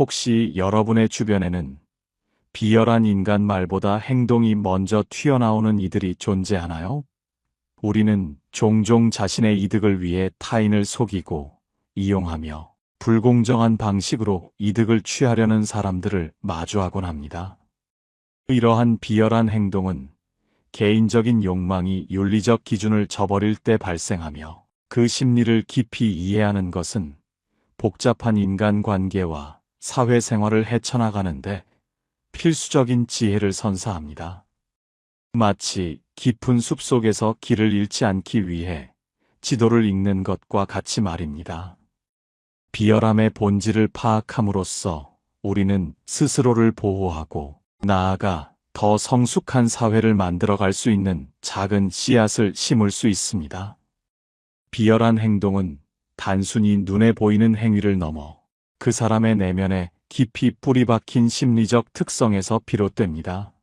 혹시 여러분의 주변에는 비열한 인간 말보다 행동이 먼저 튀어나오는 이들이 존재하나요? 우리는 종종 자신의 이득을 위해 타인을 속이고 이용하며 불공정한 방식으로 이득을 취하려는 사람들을 마주하곤 합니다. 이러한 비열한 행동은 개인적인 욕망이 윤리적 기준을 저버릴 때 발생하며, 그 심리를 깊이 이해하는 것은 복잡한 인간관계와 사회생활을 헤쳐나가는데 필수적인 지혜를 선사합니다. 마치 깊은 숲속에서 길을 잃지 않기 위해 지도를 읽는 것과 같이 말입니다. 비열함의 본질을 파악함으로써 우리는 스스로를 보호하고 나아가 더 성숙한 사회를 만들어갈 수 있는 작은 씨앗을 심을 수 있습니다. 비열한 행동은 단순히 눈에 보이는 행위를 넘어 그 사람의 내면에 깊이 뿌리 박힌 심리적 특성에서 비롯됩니다.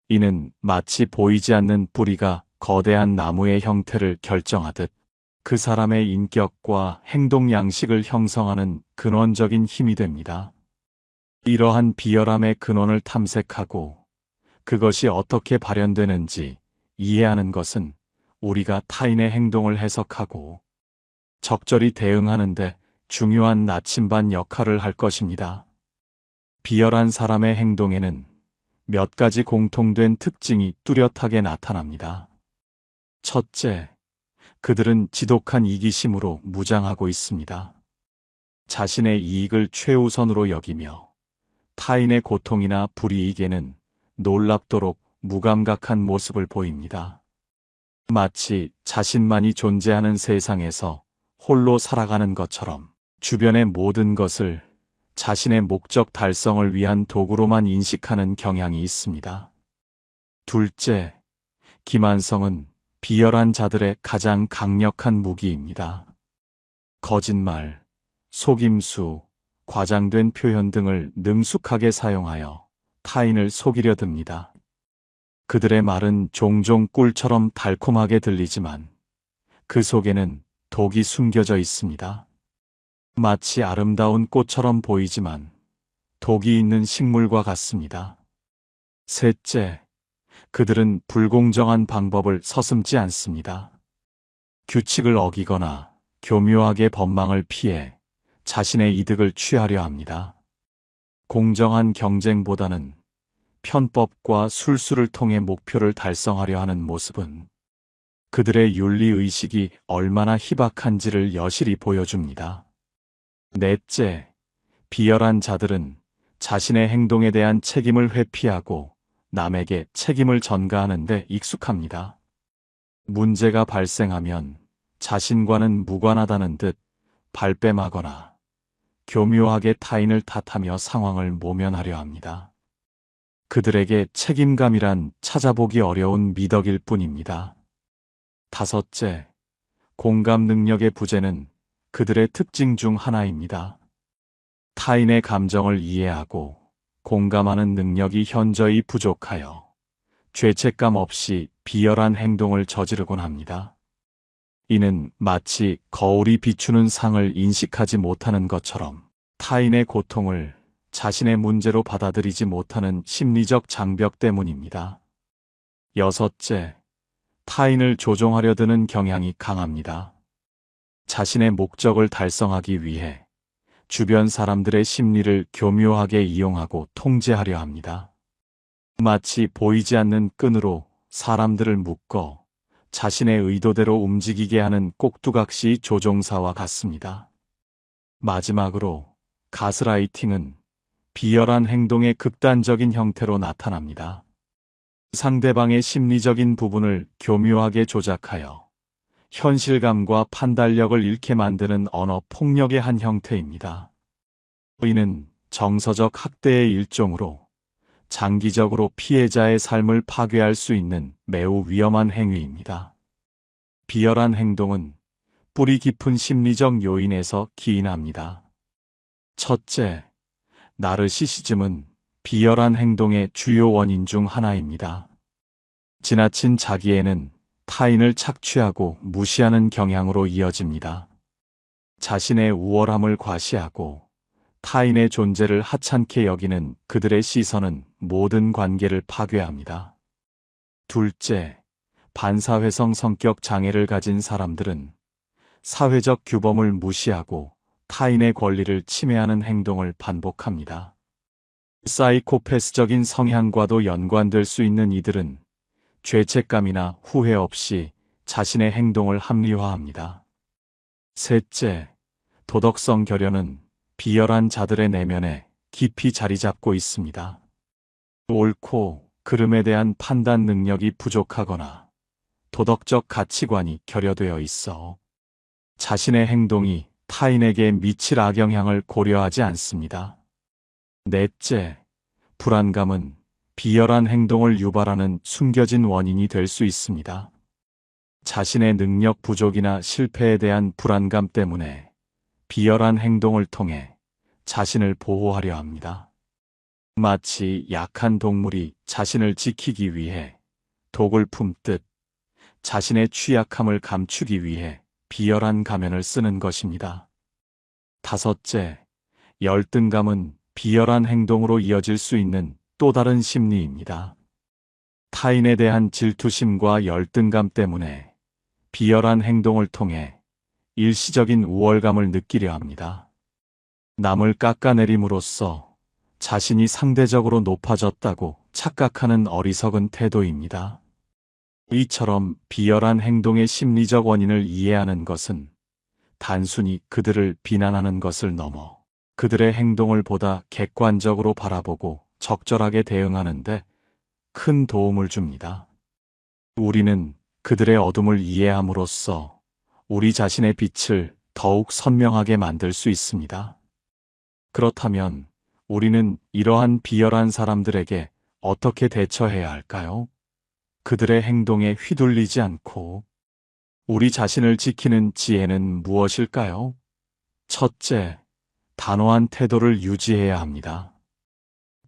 이는 마치 보이지 않는 뿌리가 거대한 나무의 형태를 결정하듯 그 사람의 인격과 행동 양식을 형성하는 근원적인 힘이 됩니다. 이러한 비열함의 근원을 탐색하고 그것이 어떻게 발현되는지 이해하는 것은 우리가 타인의 행동을 해석하고 적절히 대응하는데 중요한 나침반 역할을 할 것입니다. 비열한 사람의 행동에는 몇 가지 공통된 특징이 뚜렷하게 나타납니다. 첫째, 그들은 지독한 이기심으로 무장하고 있습니다. 자신의 이익을 최우선으로 여기며 타인의 고통이나 불이익에는 놀랍도록 무감각한 모습을 보입니다. 마치 자신만이 존재하는 세상에서 홀로 살아가는 것처럼 주변의 모든 것을 자신의 목적 달성을 위한 도구로만 인식하는 경향이 있습니다. 둘째, 기만성은 비열한 자들의 가장 강력한 무기입니다. 거짓말, 속임수, 과장된 표현 등을 능숙하게 사용하여 타인을 속이려 듭니다. 그들의 말은 종종 꿀처럼 달콤하게 들리지만 그 속에는 독이 숨겨져 있습니다. 마치 아름다운 꽃처럼 보이지만 독이 있는 식물과 같습니다. 셋째, 그들은 불공정한 방법을 서슴지 않습니다. 규칙을 어기거나 교묘하게 법망을 피해 자신의 이득을 취하려 합니다. 공정한 경쟁보다는 편법과 술수를 통해 목표를 달성하려 하는 모습은 그들의 윤리의식이 얼마나 희박한지를 여실히 보여줍니다. 넷째, 비열한 자들은 자신의 행동에 대한 책임을 회피하고 남에게 책임을 전가하는 데 익숙합니다. 문제가 발생하면 자신과는 무관하다는 듯 발뺌하거나 교묘하게 타인을 탓하며 상황을 모면하려 합니다. 그들에게 책임감이란 찾아보기 어려운 미덕일 뿐입니다. 다섯째, 공감 능력의 부재는 그들의 특징 중 하나입니다. 타인의 감정을 이해하고 공감하는 능력이 현저히 부족하여 죄책감 없이 비열한 행동을 저지르곤 합니다. 이는 마치 거울이 비추는 상을 인식하지 못하는 것처럼 타인의 고통을 자신의 문제로 받아들이지 못하는 심리적 장벽 때문입니다. 여섯째, 타인을 조종하려 드는 경향이 강합니다. 자신의 목적을 달성하기 위해 주변 사람들의 심리를 교묘하게 이용하고 통제하려 합니다. 마치 보이지 않는 끈으로 사람들을 묶어 자신의 의도대로 움직이게 하는 꼭두각시 조종사와 같습니다. 마지막으로 가스라이팅은 비열한 행동의 극단적인 형태로 나타납니다. 상대방의 심리적인 부분을 교묘하게 조작하여 현실감과 판단력을 잃게 만드는 언어 폭력의 한 형태입니다. 이는 정서적 학대의 일종으로 장기적으로 피해자의 삶을 파괴할 수 있는 매우 위험한 행위입니다. 비열한 행동은 뿌리 깊은 심리적 요인에서 기인합니다. 첫째, 나르시시즘은 비열한 행동의 주요 원인 중 하나입니다. 지나친 자기애는 타인을 착취하고 무시하는 경향으로 이어집니다. 자신의 우월함을 과시하고 타인의 존재를 하찮게 여기는 그들의 시선은 모든 관계를 파괴합니다. 둘째, 반사회성 성격 장애를 가진 사람들은 사회적 규범을 무시하고 타인의 권리를 침해하는 행동을 반복합니다. 사이코패스적인 성향과도 연관될 수 있는 이들은 죄책감이나 후회 없이 자신의 행동을 합리화합니다. 셋째, 도덕성 결여는 비열한 자들의 내면에 깊이 자리 잡고 있습니다. 옳고 그름에 대한 판단 능력이 부족하거나 도덕적 가치관이 결여되어 있어 자신의 행동이 타인에게 미칠 악영향을 고려하지 않습니다. 넷째, 불안감은 비열한 행동을 유발하는 숨겨진 원인이 될 수 있습니다. 자신의 능력 부족이나 실패에 대한 불안감 때문에 비열한 행동을 통해 자신을 보호하려 합니다. 마치 약한 동물이 자신을 지키기 위해 독을 품듯 자신의 취약함을 감추기 위해 비열한 가면을 쓰는 것입니다. 다섯째, 열등감은 비열한 행동으로 이어질 수 있는 또 다른 심리입니다. 타인에 대한 질투심과 열등감 때문에 비열한 행동을 통해 일시적인 우월감을 느끼려 합니다. 남을 깎아내림으로써 자신이 상대적으로 높아졌다고 착각하는 어리석은 태도입니다. 이처럼 비열한 행동의 심리적 원인을 이해하는 것은 단순히 그들을 비난하는 것을 넘어 그들의 행동을 보다 객관적으로 바라보고 적절하게 대응하는데 큰 도움을 줍니다. 우리는 그들의 어둠을 이해함으로써 우리 자신의 빛을 더욱 선명하게 만들 수 있습니다. 그렇다면 우리는 이러한 비열한 사람들에게 어떻게 대처해야 할까요? 그들의 행동에 휘둘리지 않고 우리 자신을 지키는 지혜는 무엇일까요? 첫째, 단호한 태도를 유지해야 합니다.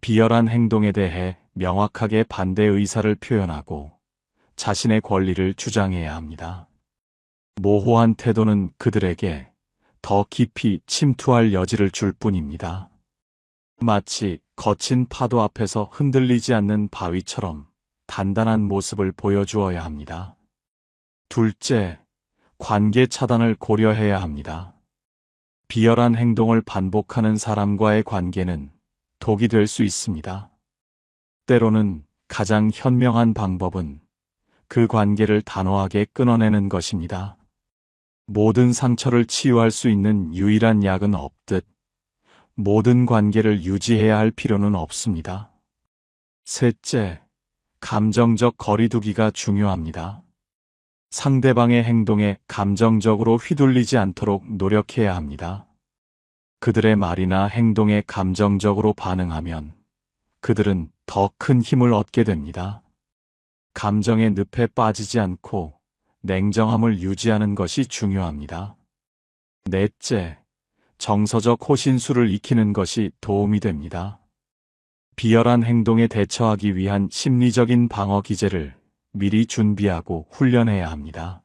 비열한 행동에 대해 명확하게 반대 의사를 표현하고 자신의 권리를 주장해야 합니다. 모호한 태도는 그들에게 더 깊이 침투할 여지를 줄 뿐입니다. 마치 거친 파도 앞에서 흔들리지 않는 바위처럼 단단한 모습을 보여주어야 합니다. 둘째, 관계 차단을 고려해야 합니다. 비열한 행동을 반복하는 사람과의 관계는 독이 될 수 있습니다. 때로는 가장 현명한 방법은 그 관계를 단호하게 끊어내는 것입니다. 모든 상처를 치유할 수 있는 유일한 약은 없듯 모든 관계를 유지해야 할 필요는 없습니다. 셋째, 감정적 거리두기가 중요합니다. 상대방의 행동에 감정적으로 휘둘리지 않도록 노력해야 합니다. 그들의 말이나 행동에 감정적으로 반응하면 그들은 더 큰 힘을 얻게 됩니다. 감정의 늪에 빠지지 않고 냉정함을 유지하는 것이 중요합니다. 넷째, 정서적 호신술을 익히는 것이 도움이 됩니다. 비열한 행동에 대처하기 위한 심리적인 방어 기제를 미리 준비하고 훈련해야 합니다.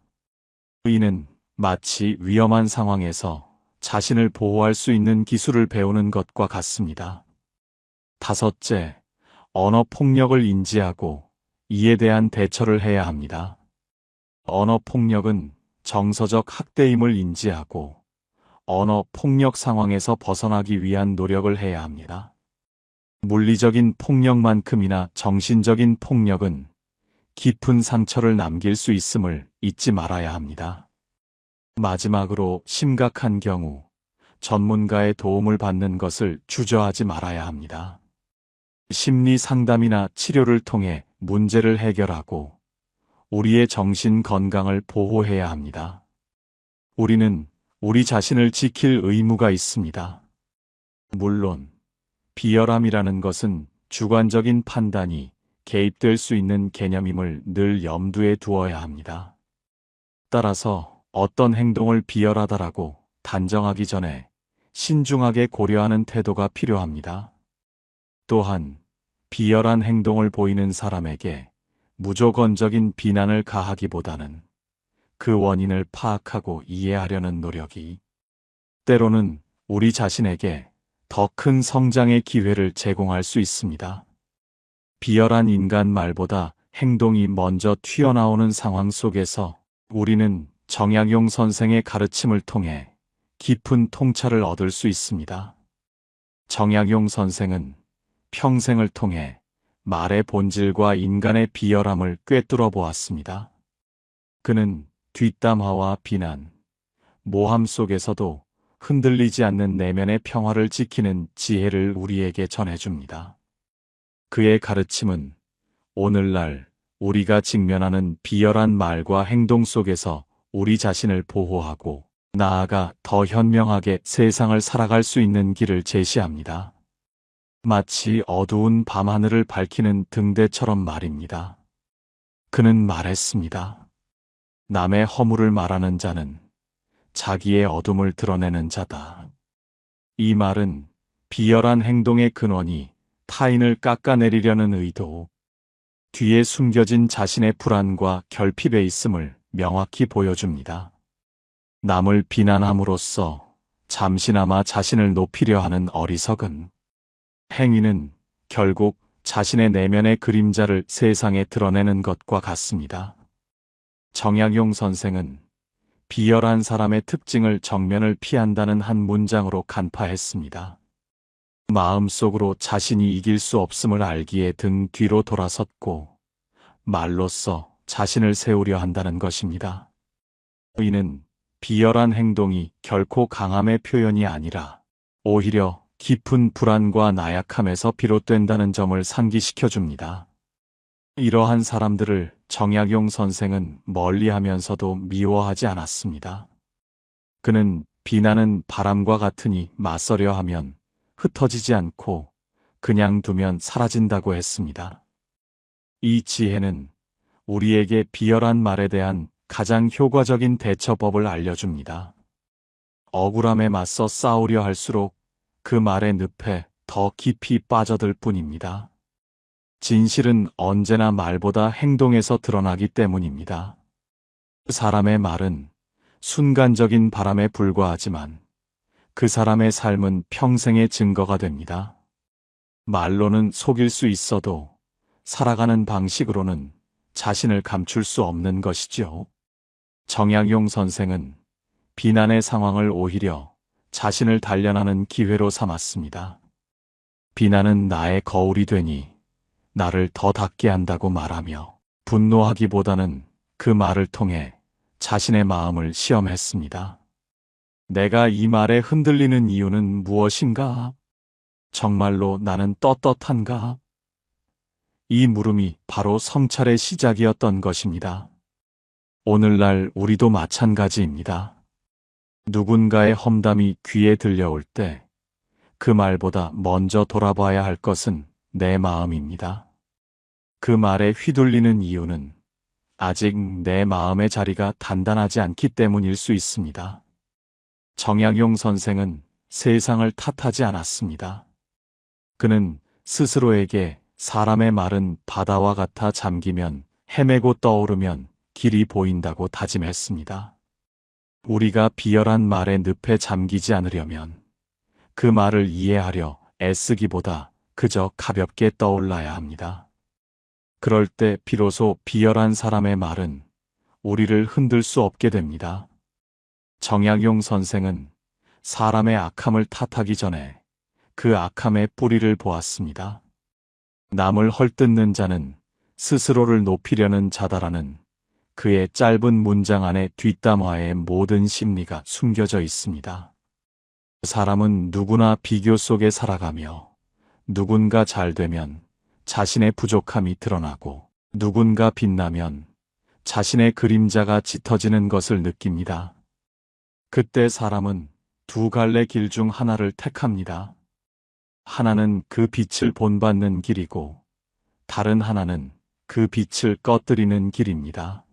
이는 마치 위험한 상황에서 자신을 보호할 수 있는 기술을 배우는 것과 같습니다. 다섯째, 언어 폭력을 인지하고 이에 대한 대처를 해야 합니다. 언어 폭력은 정서적 학대임을 인지하고 언어 폭력 상황에서 벗어나기 위한 노력을 해야 합니다. 물리적인 폭력만큼이나 정신적인 폭력은 깊은 상처를 남길 수 있음을 잊지 말아야 합니다. 마지막으로 심각한 경우 전문가의 도움을 받는 것을 주저하지 말아야 합니다. 심리 상담이나 치료를 통해 문제를 해결하고 우리의 정신 건강을 보호해야 합니다. 우리는 우리 자신을 지킬 의무가 있습니다. 물론 비열함이라는 것은 주관적인 판단이 개입될 수 있는 개념임을 늘 염두에 두어야 합니다. 따라서 어떤 행동을 비열하다라고 단정하기 전에 신중하게 고려하는 태도가 필요합니다. 또한 비열한 행동을 보이는 사람에게 무조건적인 비난을 가하기보다는 그 원인을 파악하고 이해하려는 노력이 때로는 우리 자신에게 더 큰 성장의 기회를 제공할 수 있습니다. 비열한 인간 말보다 행동이 먼저 튀어나오는 상황 속에서 우리는 정약용 선생의 가르침을 통해 깊은 통찰을 얻을 수 있습니다. 정약용 선생은 평생을 통해 말의 본질과 인간의 비열함을 꿰뚫어 보았습니다. 그는 뒷담화와 비난, 모함 속에서도 흔들리지 않는 내면의 평화를 지키는 지혜를 우리에게 전해줍니다. 그의 가르침은 오늘날 우리가 직면하는 비열한 말과 행동 속에서 우리 자신을 보호하고 나아가 더 현명하게 세상을 살아갈 수 있는 길을 제시합니다. 마치 어두운 밤하늘을 밝히는 등대처럼 말입니다. 그는 말했습니다. 남의 허물을 말하는 자는 자기의 어둠을 드러내는 자다. 이 말은 비열한 행동의 근원이 타인을 깎아내리려는 의도, 뒤에 숨겨진 자신의 불안과 결핍에 있음을 명확히 보여줍니다. 남을 비난함으로써 잠시나마 자신을 높이려 하는 어리석은 행위는 결국 자신의 내면의 그림자를 세상에 드러내는 것과 같습니다. 정약용 선생은 비열한 사람의 특징을 정면을 피한다는 한 문장으로 간파했습니다. 마음속으로 자신이 이길 수 없음을 알기에 등 뒤로 돌아섰고 말로써 자신을 세우려 한다는 것입니다. 이는 비열한 행동이 결코 강함의 표현이 아니라 오히려 깊은 불안과 나약함에서 비롯된다는 점을 상기시켜 줍니다. 이러한 사람들을 정약용 선생은 멀리하면서도 미워하지 않았습니다. 그는 비난은 바람과 같으니 맞서려 하면 흩어지지 않고 그냥 두면 사라진다고 했습니다. 이 지혜는 우리에게 비열한 말에 대한 가장 효과적인 대처법을 알려줍니다. 억울함에 맞서 싸우려 할수록 그 말의 늪에 더 깊이 빠져들 뿐입니다. 진실은 언제나 말보다 행동에서 드러나기 때문입니다. 사람의 말은 순간적인 바람에 불과하지만 그 사람의 삶은 평생의 증거가 됩니다. 말로는 속일 수 있어도 살아가는 방식으로는 자신을 감출 수 없는 것이죠. 정약용 선생은 비난의 상황을 오히려 자신을 단련하는 기회로 삼았습니다. 비난은 나의 거울이 되니 나를 더 닦게 한다고 말하며 분노하기보다는 그 말을 통해 자신의 마음을 시험했습니다. 내가 이 말에 흔들리는 이유는 무엇인가? 정말로 나는 떳떳한가? 이 물음이 바로 성찰의 시작이었던 것입니다. 오늘날 우리도 마찬가지입니다. 누군가의 험담이 귀에 들려올 때 그 말보다 먼저 돌아봐야 할 것은 내 마음입니다. 그 말에 휘둘리는 이유는 아직 내 마음의 자리가 단단하지 않기 때문일 수 있습니다. 정약용 선생은 세상을 탓하지 않았습니다. 그는 스스로에게 사람의 말은 바다와 같아 잠기면 헤매고 떠오르면 길이 보인다고 다짐했습니다. 우리가 비열한 말의 늪에 잠기지 않으려면 그 말을 이해하려 애쓰기보다 그저 가볍게 떠올라야 합니다. 그럴 때 비로소 비열한 사람의 말은 우리를 흔들 수 없게 됩니다. 정약용 선생은 사람의 악함을 탓하기 전에 그 악함의 뿌리를 보았습니다. 남을 헐뜯는 자는 스스로를 높이려는 자다라는 그의 짧은 문장 안에 뒷담화의 모든 심리가 숨겨져 있습니다. 사람은 누구나 비교 속에 살아가며 누군가 잘 되면 자신의 부족함이 드러나고 누군가 빛나면 자신의 그림자가 짙어지는 것을 느낍니다. 그때 사람은 두 갈래 길 중 하나를 택합니다. 하나는 그 빛을 본받는 길이고 다른 하나는 그 빛을 꺼뜨리는 길입니다.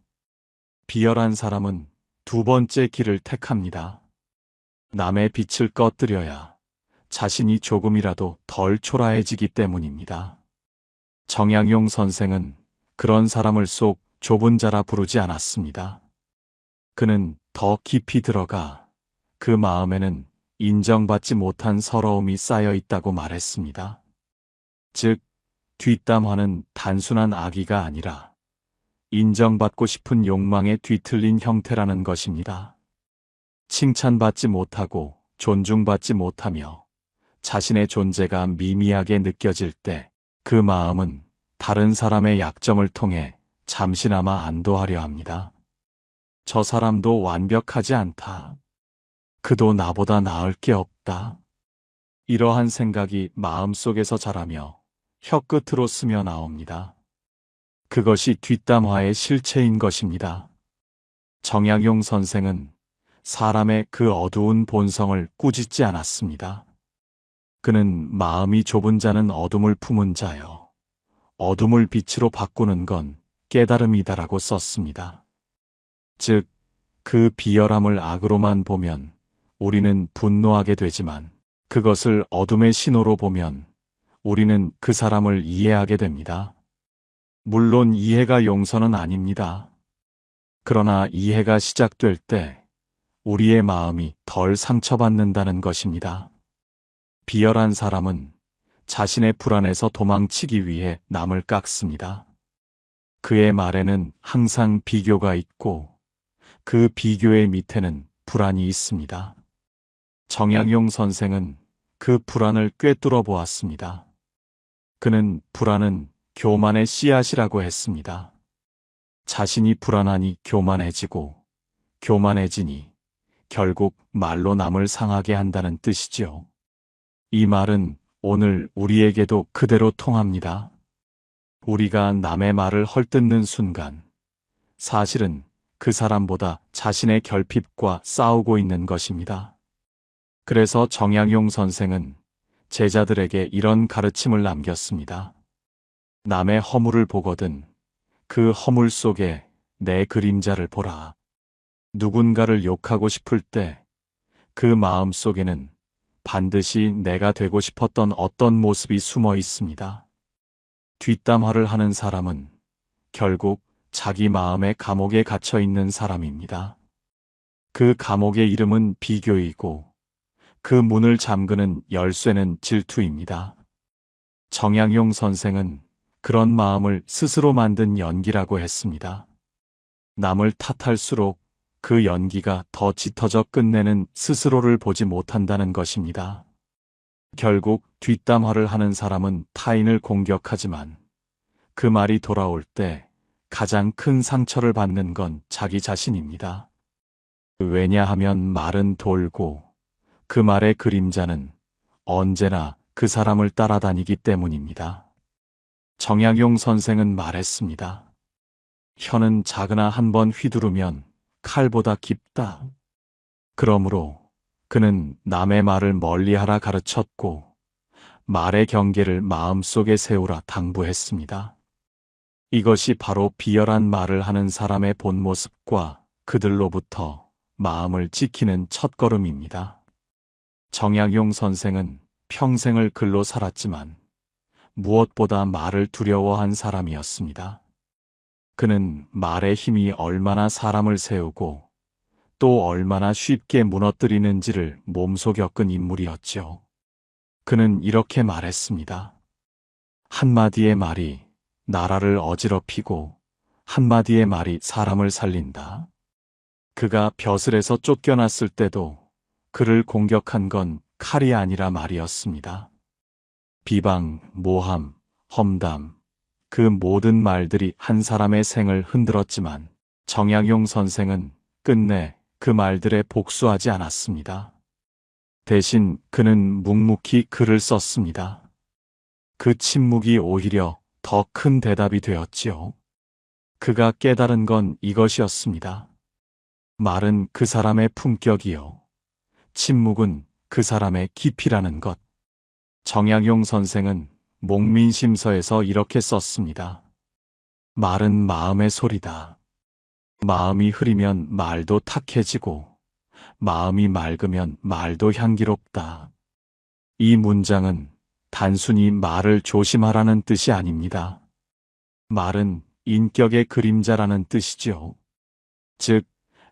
비열한 사람은 두 번째 길을 택합니다. 남의 빛을 꺼뜨려야 자신이 조금이라도 덜 초라해지기 때문입니다. 정약용 선생은 그런 사람을 속 좁은 자라 부르지 않았습니다. 그는 더 깊이 들어가 그 마음에는 인정받지 못한 서러움이 쌓여 있다고 말했습니다. 즉, 뒷담화는 단순한 악의가 아니라 인정받고 싶은 욕망의 뒤틀린 형태라는 것입니다. 칭찬받지 못하고 존중받지 못하며 자신의 존재가 미미하게 느껴질 때 그 마음은 다른 사람의 약점을 통해 잠시나마 안도하려 합니다. 저 사람도 완벽하지 않다. 그도 나보다 나을 게 없다. 이러한 생각이 마음속에서 자라며 혀끝으로 스며 나옵니다. 그것이 뒷담화의 실체인 것입니다. 정약용 선생은 사람의 그 어두운 본성을 꾸짖지 않았습니다. 그는 마음이 좁은 자는 어둠을 품은 자여, 어둠을 빛으로 바꾸는 건 깨달음이다라고 썼습니다. 즉, 그 비열함을 악으로만 보면 우리는 분노하게 되지만 그것을 어둠의 신호로 보면 우리는 그 사람을 이해하게 됩니다. 물론 이해가 용서는 아닙니다. 그러나 이해가 시작될 때 우리의 마음이 덜 상처받는다는 것입니다. 비열한 사람은 자신의 불안에서 도망치기 위해 남을 깎습니다. 그의 말에는 항상 비교가 있고 그 비교의 밑에는 불안이 있습니다. 정약용 선생은 그 불안을 꿰뚫어 보았습니다. 그는 불안은 교만의 씨앗이라고 했습니다. 자신이 불안하니 교만해지고 교만해지니 결국 말로 남을 상하게 한다는 뜻이지요. 이 말은 오늘 우리에게도 그대로 통합니다. 우리가 남의 말을 헐뜯는 순간 사실은 그 사람보다 자신의 결핍과 싸우고 있는 것입니다. 그래서 정약용 선생은 제자들에게 이런 가르침을 남겼습니다. 남의 허물을 보거든 그 허물 속에 내 그림자를 보라. 누군가를 욕하고 싶을 때 그 마음 속에는 반드시 내가 되고 싶었던 어떤 모습이 숨어 있습니다. 뒷담화를 하는 사람은 결국 자기 마음의 감옥에 갇혀 있는 사람입니다. 그 감옥의 이름은 비교이고 그 문을 잠그는 열쇠는 질투입니다. 정약용 선생은 그런 마음을 스스로 만든 연기라고 했습니다. 남을 탓할수록 그 연기가 더 짙어져 끝내는 스스로를 보지 못한다는 것입니다. 결국 뒷담화를 하는 사람은 타인을 공격하지만 그 말이 돌아올 때 가장 큰 상처를 받는 건 자기 자신입니다. 왜냐하면 말은 돌고 그 말의 그림자는 언제나 그 사람을 따라다니기 때문입니다. 정약용 선생은 말했습니다. 혀는 작으나 한번 휘두르면 칼보다 깊다. 그러므로 그는 남의 말을 멀리하라 가르쳤고 말의 경계를 마음속에 세우라 당부했습니다. 이것이 바로 비열한 말을 하는 사람의 본 모습과 그들로부터 마음을 지키는 첫걸음입니다. 정약용 선생은 평생을 글로 살았지만 무엇보다 말을 두려워한 사람이었습니다. 그는 말의 힘이 얼마나 사람을 세우고 또 얼마나 쉽게 무너뜨리는지를 몸소 겪은 인물이었죠. 그는 이렇게 말했습니다. 한마디의 말이 나라를 어지럽히고 한마디의 말이 사람을 살린다. 그가 벼슬에서 쫓겨났을 때도 그를 공격한 건 칼이 아니라 말이었습니다. 비방, 모함, 험담, 그 모든 말들이 한 사람의 생을 흔들었지만 정약용 선생은 끝내 그 말들에 복수하지 않았습니다. 대신 그는 묵묵히 글을 썼습니다. 그 침묵이 오히려 더 큰 대답이 되었지요. 그가 깨달은 건 이것이었습니다. 말은 그 사람의 품격이요. 침묵은 그 사람의 깊이라는 것. 정약용 선생은 목민심서에서 이렇게 썼습니다. 말은 마음의 소리다. 마음이 흐리면 말도 탁해지고 마음이 맑으면 말도 향기롭다. 이 문장은 단순히 말을 조심하라는 뜻이 아닙니다. 말은 인격의 그림자라는 뜻이죠. 즉,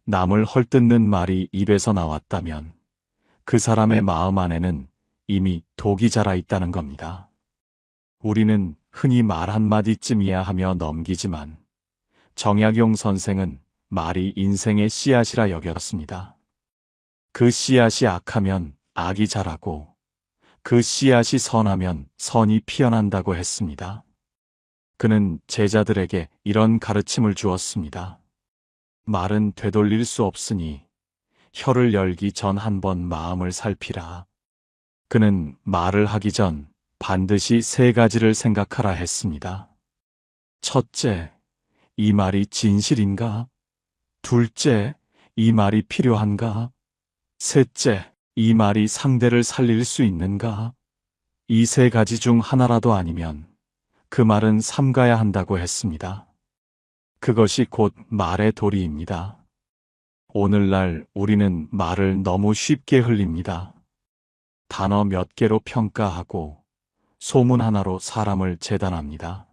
남을 헐뜯는 말이 입에서 나왔다면 그 사람의 마음 안에는 이미 독이 자라 있다는 겁니다. 우리는 흔히 말 한마디쯤이야 하며 넘기지만 정약용 선생은 말이 인생의 씨앗이라 여겼습니다. 그 씨앗이 악하면 악이 자라고 그 씨앗이 선하면 선이 피어난다고 했습니다. 그는 제자들에게 이런 가르침을 주었습니다. 말은 되돌릴 수 없으니 혀를 열기 전 한번 마음을 살피라. 그는 말을 하기 전 반드시 세 가지를 생각하라 했습니다. 첫째, 이 말이 진실인가? 둘째, 이 말이 필요한가? 셋째, 이 말이 상대를 살릴 수 있는가? 이 세 가지 중 하나라도 아니면 그 말은 삼가야 한다고 했습니다. 그것이 곧 말의 도리입니다. 오늘날 우리는 말을 너무 쉽게 흘립니다. 단어 몇 개로 평가하고 소문 하나로 사람을 재단합니다.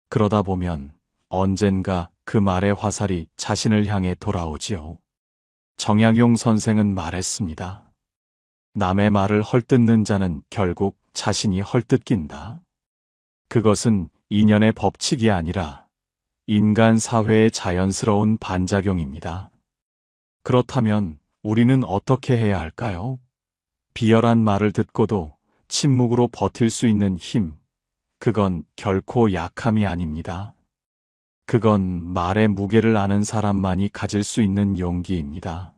그러다 보면 언젠가 그 말의 화살이 자신을 향해 돌아오지요. 정약용 선생은 말했습니다. 남의 말을 헐뜯는 자는 결국 자신이 헐뜯긴다. 그것은 인연의 법칙이 아니라 인간 사회의 자연스러운 반작용입니다. 그렇다면 우리는 어떻게 해야 할까요? 비열한 말을 듣고도 침묵으로 버틸 수 있는 힘, 그건 결코 약함이 아닙니다. 그건 말의 무게를 아는 사람만이 가질 수 있는 용기입니다.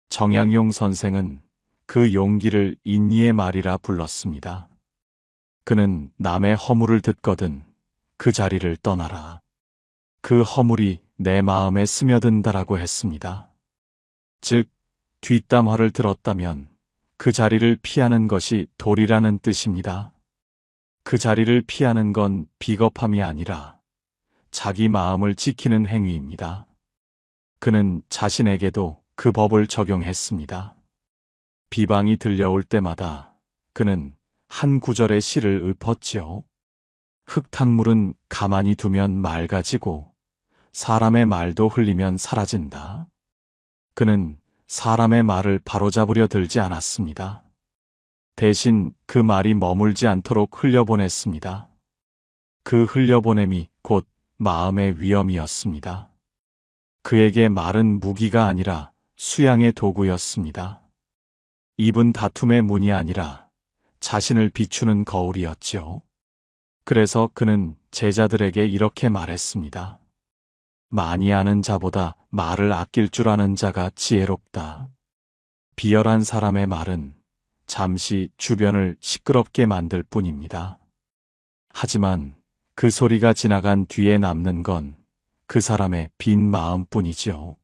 정약용 선생은 그 용기를 인리의 말이라 불렀습니다. 그는 남의 허물을 듣거든 그 자리를 떠나라. 그 허물이 내 마음에 스며든다라고 했습니다. 즉, 뒷담화를 들었다면 그 자리를 피하는 것이 도리라는 뜻입니다. 그 자리를 피하는 건 비겁함이 아니라 자기 마음을 지키는 행위입니다. 그는 자신에게도 그 법을 적용했습니다. 비방이 들려올 때마다 그는 한 구절의 시를 읊었지요. 흙탕물은 가만히 두면 맑아지고 사람의 말도 흘리면 사라진다. 그는 사람의 말을 바로잡으려 들지 않았습니다. 대신 그 말이 머물지 않도록 흘려보냈습니다. 그 흘려보냄이 곧 마음의 위엄이었습니다. 그에게 말은 무기가 아니라 수양의 도구였습니다. 입은 다툼의 문이 아니라 자신을 비추는 거울이었지요. 그래서 그는 제자들에게 이렇게 말했습니다. 많이 아는 자보다 말을 아낄 줄 아는 자가 지혜롭다. 비열한 사람의 말은 잠시 주변을 시끄럽게 만들 뿐입니다. 하지만 그 소리가 지나간 뒤에 남는 건 그 사람의 빈 마음뿐이지요.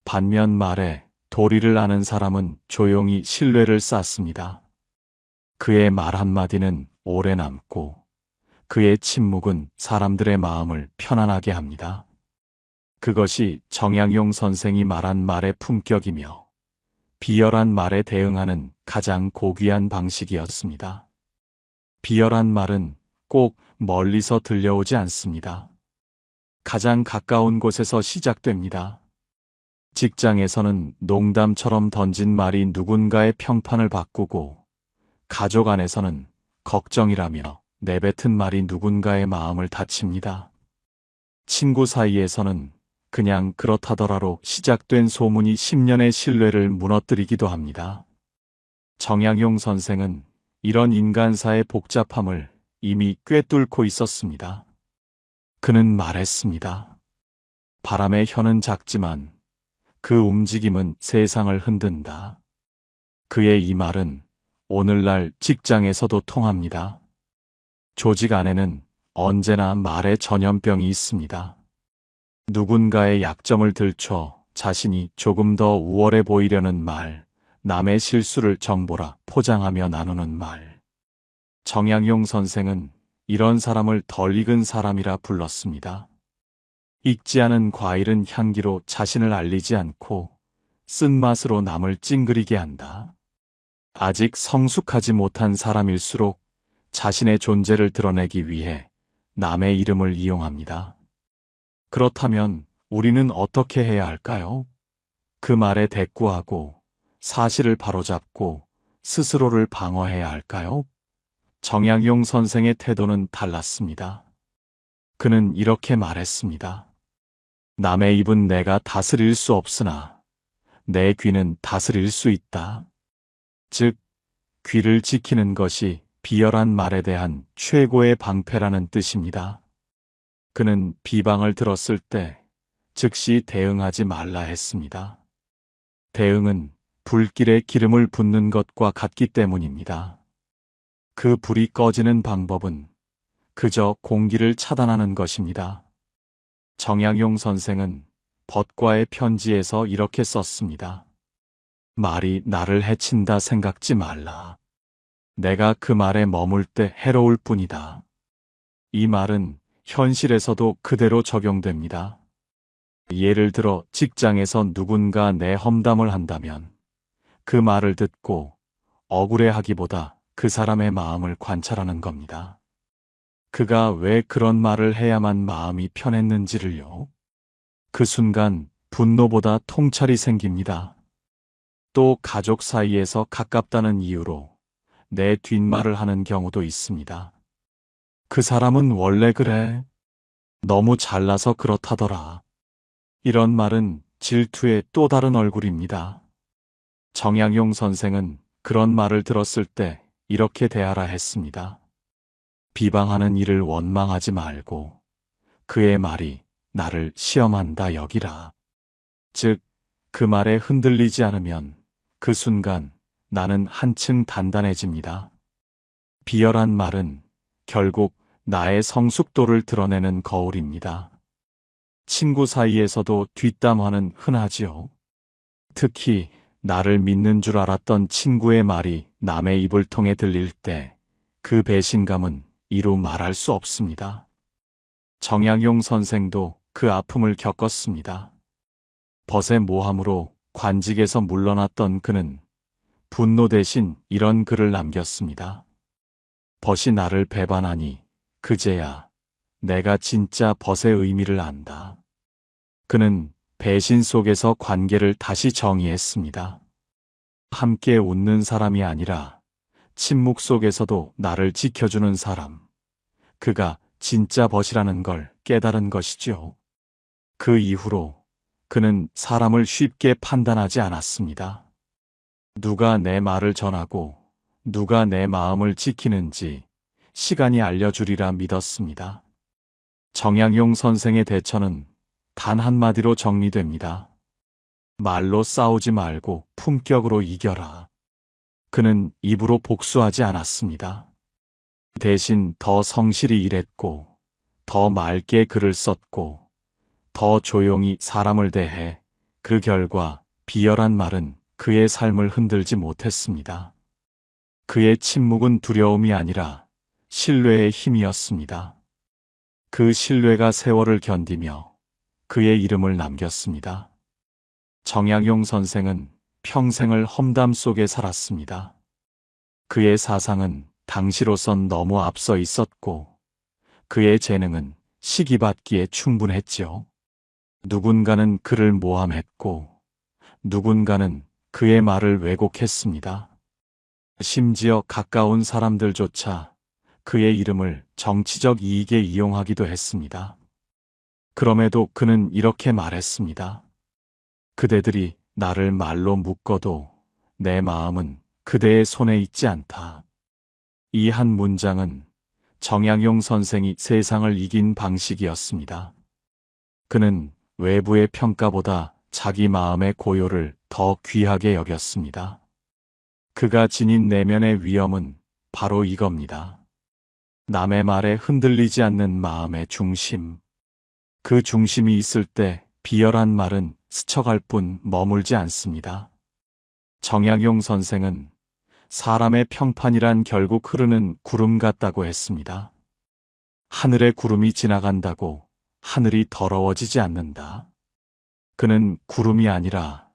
반면 말에 도리를 아는 사람은 조용히 신뢰를 쌓습니다. 그의 말 한마디는 오래 남고 그의 침묵은 사람들의 마음을 편안하게 합니다. 그것이 정약용 선생이 말한 말의 품격이며 비열한 말에 대응하는 가장 고귀한 방식이었습니다. 비열한 말은 꼭 멀리서 들려오지 않습니다. 가장 가까운 곳에서 시작됩니다. 직장에서는 농담처럼 던진 말이 누군가의 평판을 바꾸고, 가족 안에서는 걱정이라며 내뱉은 말이 누군가의 마음을 다칩니다. 친구 사이에서는 그냥 그렇다더라로 시작된 소문이 10년의 신뢰를 무너뜨리기도 합니다. 정약용 선생은 이런 인간사의 복잡함을 이미 꿰뚫고 있었습니다. 그는 말했습니다. 바람의 혀는 작지만 그 움직임은 세상을 흔든다. 그의 이 말은 오늘날 직장에서도 통합니다. 조직 안에는 언제나 말의 전염병이 있습니다. 누군가의 약점을 들춰 자신이 조금 더 우월해 보이려는 말, 남의 실수를 정보라 포장하며 나누는 말. 정약용 선생은 이런 사람을 덜 익은 사람이라 불렀습니다. 익지 않은 과일은 향기로 자신을 알리지 않고 쓴맛으로 남을 찡그리게 한다. 아직 성숙하지 못한 사람일수록 자신의 존재를 드러내기 위해 남의 이름을 이용합니다. 그렇다면 우리는 어떻게 해야 할까요? 그 말에 대꾸하고 사실을 바로잡고 스스로를 방어해야 할까요? 정약용 선생의 태도는 달랐습니다. 그는 이렇게 말했습니다. 남의 입은 내가 다스릴 수 없으나 내 귀는 다스릴 수 있다. 즉, 귀를 지키는 것이 비열한 말에 대한 최고의 방패라는 뜻입니다. 그는 비방을 들었을 때 즉시 대응하지 말라 했습니다. 대응은 불길에 기름을 붓는 것과 같기 때문입니다. 그 불이 꺼지는 방법은 그저 공기를 차단하는 것입니다. 정약용 선생은 벗과의 편지에서 이렇게 썼습니다. 말이 나를 해친다 생각지 말라. 내가 그 말에 머물 때 해로울 뿐이다. 이 말은 현실에서도 그대로 적용됩니다. 예를 들어 직장에서 누군가 내 험담을 한다면 그 말을 듣고 억울해하기보다 그 사람의 마음을 관찰하는 겁니다. 그가 왜 그런 말을 해야만 마음이 편했는지를요. 그 순간 분노보다 통찰이 생깁니다. 또 가족 사이에서 가깝다는 이유로 내 뒷말을 하는 경우도 있습니다. 그 사람은 원래 그래. 너무 잘나서 그렇다더라. 이런 말은 질투의 또 다른 얼굴입니다. 정약용 선생은 그런 말을 들었을 때 이렇게 대하라 했습니다. 비방하는 이를 원망하지 말고 그의 말이 나를 시험한다 여기라. 즉, 그 말에 흔들리지 않으면 그 순간 나는 한층 단단해집니다. 비열한 말은 결국 나의 성숙도를 드러내는 거울입니다. 친구 사이에서도 뒷담화는 흔하지요. 특히 나를 믿는 줄 알았던 친구의 말이 남의 입을 통해 들릴 때 그 배신감은 이루 말할 수 없습니다. 정약용 선생도 그 아픔을 겪었습니다. 벗의 모함으로 관직에서 물러났던 그는 분노 대신 이런 글을 남겼습니다. 벗이 나를 배반하니 그제야 내가 진짜 벗의 의미를 안다. 그는 배신 속에서 관계를 다시 정의했습니다. 함께 웃는 사람이 아니라 침묵 속에서도 나를 지켜주는 사람. 그가 진짜 벗이라는 걸 깨달은 것이죠. 그 이후로 그는 사람을 쉽게 판단하지 않았습니다. 누가 내 말을 전하고 누가 내 마음을 지키는지 시간이 알려주리라 믿었습니다. 정약용 선생의 대처는 단 한마디로 정리됩니다. 말로 싸우지 말고 품격으로 이겨라. 그는 입으로 복수하지 않았습니다. 대신 더 성실히 일했고, 더 맑게 글을 썼고, 더 조용히 사람을 대해 그 결과 비열한 말은 그의 삶을 흔들지 못했습니다. 그의 침묵은 두려움이 아니라 신뢰의 힘이었습니다. 그 신뢰가 세월을 견디며 그의 이름을 남겼습니다. 정약용 선생은 평생을 험담 속에 살았습니다. 그의 사상은 당시로선 너무 앞서 있었고 그의 재능은 시기받기에 충분했지요. 누군가는 그를 모함했고 누군가는 그의 말을 왜곡했습니다. 심지어 가까운 사람들조차 그의 이름을 정치적 이익에 이용하기도 했습니다. 그럼에도 그는 이렇게 말했습니다. 그대들이 나를 말로 묶어도 내 마음은 그대의 손에 있지 않다. 이 한 문장은 정약용 선생이 세상을 이긴 방식이었습니다. 그는 외부의 평가보다 자기 마음의 고요를 더 귀하게 여겼습니다. 그가 지닌 내면의 위엄은 바로 이겁니다. 남의 말에 흔들리지 않는 마음의 중심. 그 중심이 있을 때 비열한 말은 스쳐갈 뿐 머물지 않습니다. 정약용 선생은 사람의 평판이란 결국 흐르는 구름 같다고 했습니다. 하늘의 구름이 지나간다고 하늘이 더러워지지 않는다. 그는 구름이 아니라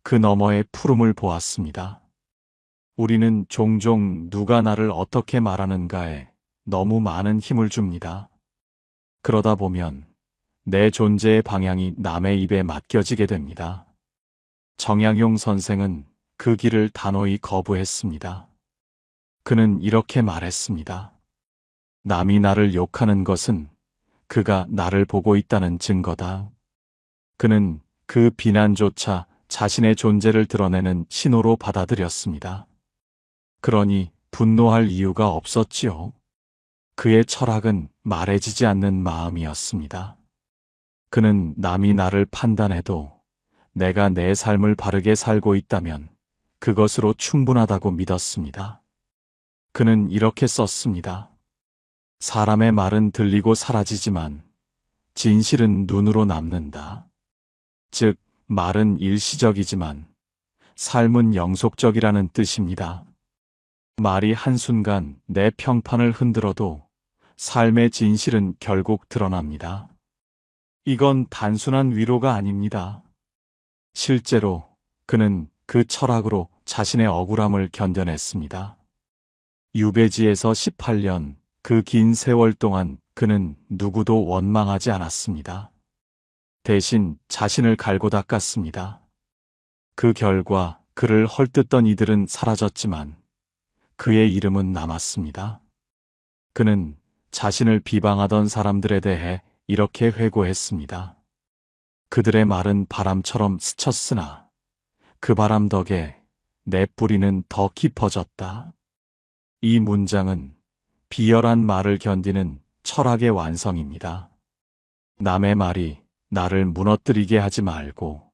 그 너머의 푸름을 보았습니다. 우리는 종종 누가 나를 어떻게 말하는가에 너무 많은 힘을 줍니다. 그러다 보면 내 존재의 방향이 남의 입에 맡겨지게 됩니다. 정약용 선생은 그 길을 단호히 거부했습니다. 그는 이렇게 말했습니다. 남이 나를 욕하는 것은 그가 나를 보고 있다는 증거다. 그는 그 비난조차 자신의 존재를 드러내는 신호로 받아들였습니다. 그러니 분노할 이유가 없었지요. 그의 철학은 말해지지 않는 마음이었습니다. 그는 남이 나를 판단해도 내가 내 삶을 바르게 살고 있다면 그것으로 충분하다고 믿었습니다. 그는 이렇게 썼습니다. 사람의 말은 들리고 사라지지만 진실은 눈으로 남는다. 즉, 말은 일시적이지만 삶은 영속적이라는 뜻입니다. 말이 한순간 내 평판을 흔들어도 삶의 진실은 결국 드러납니다. 이건 단순한 위로가 아닙니다. 실제로 그는 그 철학으로 자신의 억울함을 견뎌냈습니다. 유배지에서 18년, 그 긴 세월 동안 그는 누구도 원망하지 않았습니다. 대신 자신을 갈고 닦았습니다. 그 결과 그를 헐뜯던 이들은 사라졌지만 그의 이름은 남았습니다. 그는 자신을 비방하던 사람들에 대해 이렇게 회고했습니다. 그들의 말은 바람처럼 스쳤으나 그 바람 덕에 내 뿌리는 더 깊어졌다. 이 문장은 비열한 말을 견디는 철학의 완성입니다. 남의 말이 나를 무너뜨리게 하지 말고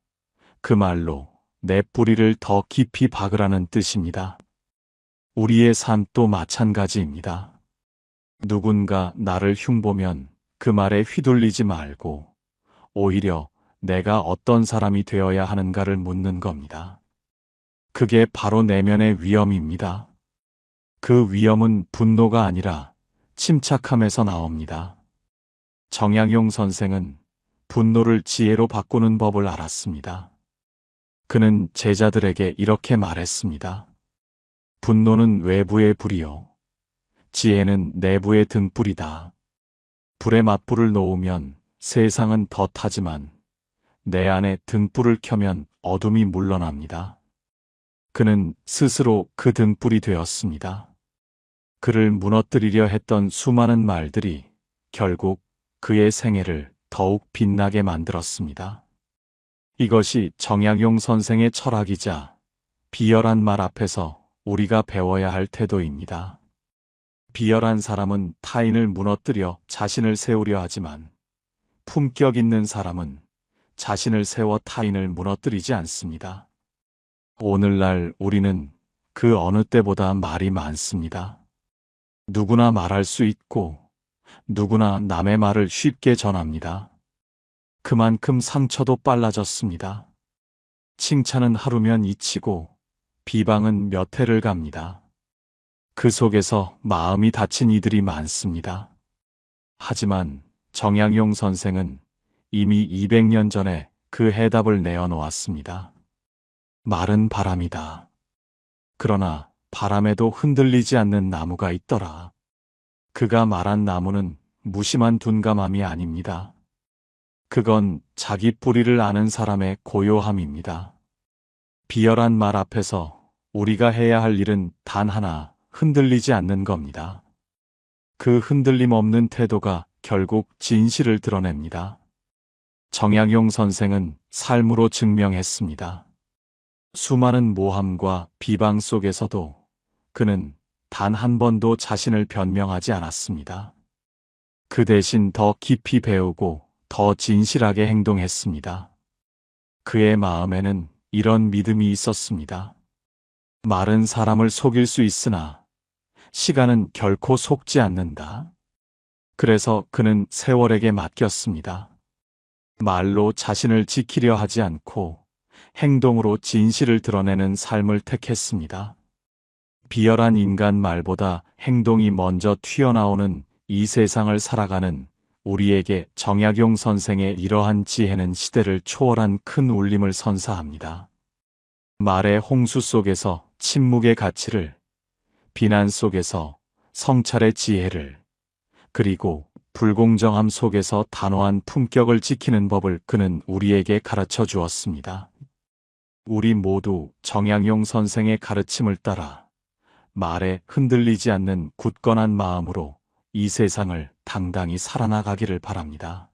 그 말로 내 뿌리를 더 깊이 박으라는 뜻입니다. 우리의 삶도 마찬가지입니다. 누군가 나를 흉보면 그 말에 휘둘리지 말고 오히려 내가 어떤 사람이 되어야 하는가를 묻는 겁니다. 그게 바로 내면의 위엄입니다. 그 위엄은 분노가 아니라 침착함에서 나옵니다. 정약용 선생은 분노를 지혜로 바꾸는 법을 알았습니다. 그는 제자들에게 이렇게 말했습니다. 분노는 외부의 불이요. 지혜는 내부의 등불이다. 불에 맞불을 놓으면 세상은 더 타지만 내 안에 등불을 켜면 어둠이 물러납니다. 그는 스스로 그 등불이 되었습니다. 그를 무너뜨리려 했던 수많은 말들이 결국 그의 생애를 더욱 빛나게 만들었습니다. 이것이 정약용 선생의 철학이자 비열한 말 앞에서 우리가 배워야 할 태도입니다. 비열한 사람은 타인을 무너뜨려 자신을 세우려 하지만 품격 있는 사람은 자신을 세워 타인을 무너뜨리지 않습니다. 오늘날 우리는 그 어느 때보다 말이 많습니다. 누구나 말할 수 있고 누구나 남의 말을 쉽게 전합니다. 그만큼 상처도 빨라졌습니다. 칭찬은 하루면 잊히고 비방은 몇 해를 갑니다. 그 속에서 마음이 다친 이들이 많습니다. 하지만 정약용 선생은 이미 200년 전에 그 해답을 내어놓았습니다. 말은 바람이다. 그러나 바람에도 흔들리지 않는 나무가 있더라. 그가 말한 나무는 무심한 둔감함이 아닙니다. 그건 자기 뿌리를 아는 사람의 고요함입니다. 비열한 말 앞에서 우리가 해야 할 일은 단 하나, 흔들리지 않는 겁니다. 그 흔들림 없는 태도가 결국 진실을 드러냅니다. 정약용 선생은 삶으로 증명했습니다. 수많은 모함과 비방 속에서도 그는 단 한 번도 자신을 변명하지 않았습니다. 그 대신 더 깊이 배우고 더 진실하게 행동했습니다. 그의 마음에는 이런 믿음이 있었습니다. 말은 사람을 속일 수 있으나 시간은 결코 속지 않는다. 그래서 그는 세월에게 맡겼습니다. 말로 자신을 지키려 하지 않고 행동으로 진실을 드러내는 삶을 택했습니다. 비열한 인간 말보다 행동이 먼저 튀어나오는 이 세상을 살아가는 우리에게 정약용 선생의 이러한 지혜는 시대를 초월한 큰 울림을 선사합니다. 말의 홍수 속에서 침묵의 가치를, 비난 속에서 성찰의 지혜를, 그리고 불공정함 속에서 단호한 품격을 지키는 법을 그는 우리에게 가르쳐 주었습니다. 우리 모두 정양용 선생의 가르침을 따라 말에 흔들리지 않는 굳건한 마음으로 이 세상을 당당히 살아나가기를 바랍니다.